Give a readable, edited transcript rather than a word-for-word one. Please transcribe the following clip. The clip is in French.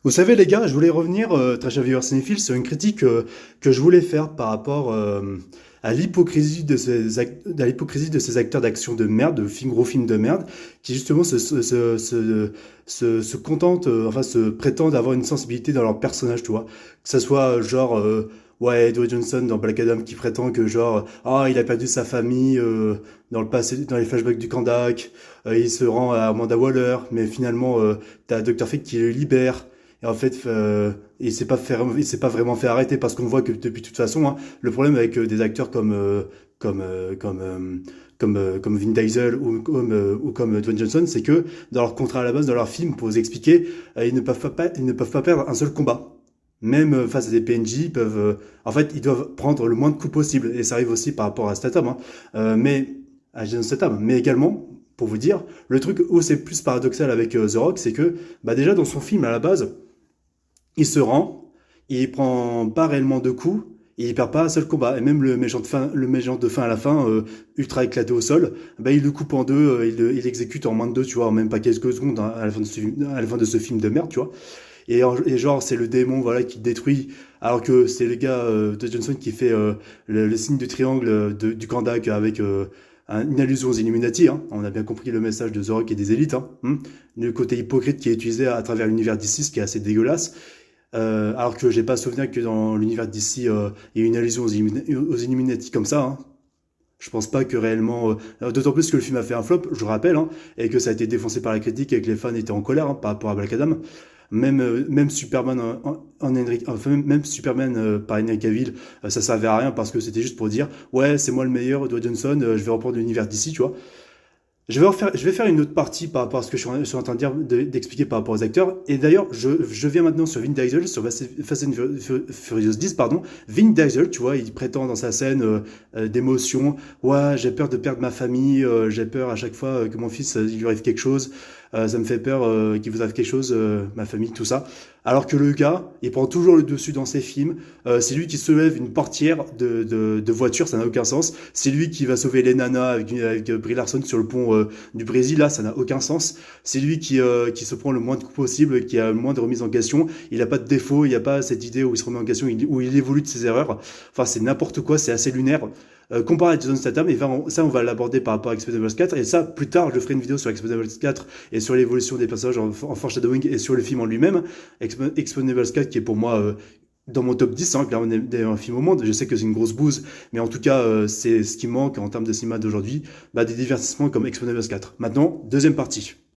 Vous savez les gars, je voulais revenir, très cher viewer cinéphile, sur une critique que je voulais faire par rapport à l'hypocrisie à l'hypocrisie de ces acteurs d'action de merde, gros films de merde, qui justement se contentent, enfin se prétendent avoir une sensibilité dans leur personnage, tu vois. Que ça soit genre, ouais, Dwayne Johnson dans Black Adam qui prétend que genre, ah, il a perdu sa famille dans le passé, dans les flashbacks du Kandak, il se rend à Amanda Waller, mais finalement, t'as Dr. Fate qui le libère. Et en fait, il s'est pas vraiment fait arrêter parce qu'on voit que depuis toute façon, hein, le problème avec des acteurs comme comme Vin Diesel ou comme Dwayne Johnson, c'est que dans leur contrat à la base, dans leur film, pour vous expliquer, ils ne peuvent pas perdre un seul combat. Même face à des PNJ, en fait, ils doivent prendre le moins de coups possible. Et ça arrive aussi par rapport à Statham, hein. Mais à Jason Statham, mais également. Pour vous dire, le truc où c'est plus paradoxal avec The Rock, c'est que bah déjà dans son film à la base, il se rend, il prend pas réellement de coups, et il perd pas un seul combat. Et même le méchant de fin à la fin, ultra éclaté au sol, bah il le coupe en deux, il l'exécute en moins de deux, tu vois, en même pas quelques secondes, hein, à la fin de ce film de merde, tu vois. Et genre, c'est le démon, voilà, qui détruit, alors que c'est le gars de Johnson qui fait le signe du triangle du Kandak avec une allusion aux Illuminati, hein. On a bien compris le message de The Rock et des élites, hein. Le côté hypocrite qui est utilisé à travers l'univers d'ici, ce qui est assez dégueulasse. Alors que j'ai pas souvenir que dans l'univers d'ici, il y a une allusion aux Illuminati comme ça, hein. Je pense pas que réellement, d'autant plus que le film a fait un flop, je rappelle, hein, et que ça a été défoncé par la critique et que les fans étaient en colère, hein, par rapport à Black Adam. Même Superman même Superman par Henry Cavill, ça servait à rien parce que c'était juste pour dire ouais c'est moi le meilleur, Dwayne Johnson, je vais reprendre l'univers d'ici, tu vois. Je vais faire une autre partie par rapport à ce que je suis en train de dire, d'expliquer par rapport aux acteurs. Et d'ailleurs, je viens maintenant sur Vin Diesel, sur Fast and Furious 10, pardon. Vin Diesel, tu vois, il prétend dans sa scène d'émotion, ouais, j'ai peur de perdre ma famille, j'ai peur à chaque fois que mon fils, il lui arrive quelque chose, ça me fait peur qu'il vous arrive quelque chose, ma famille, tout ça. Alors que le gars, il prend toujours le dessus dans ses films. C'est lui qui soulève une portière de voiture, ça n'a aucun sens. C'est lui qui va sauver les nanas avec Brie Larson sur le pont du Brésil, là, ça n'a aucun sens. C'est lui qui se prend le moins de coups possible, qui a le moins de remise en question. Il n'a pas de défaut, il n'y a pas cette idée où il se remet en question, où il évolue de ses erreurs. Enfin, c'est n'importe quoi, c'est assez lunaire. Comparé à Jason Statham, et ça on va l'aborder par rapport à Expendables 4, et ça plus tard je ferai une vidéo sur Expendables 4 et sur l'évolution des personnages en foreshadowing et sur le film en lui-même. Expendables 4 qui est pour moi dans mon top 10, hein, clairement des films au monde. Je sais que c'est une grosse bouse, mais en tout cas, c'est ce qui manque en termes de cinéma d'aujourd'hui, bah, des divertissements comme Expendables 4. Maintenant, deuxième partie.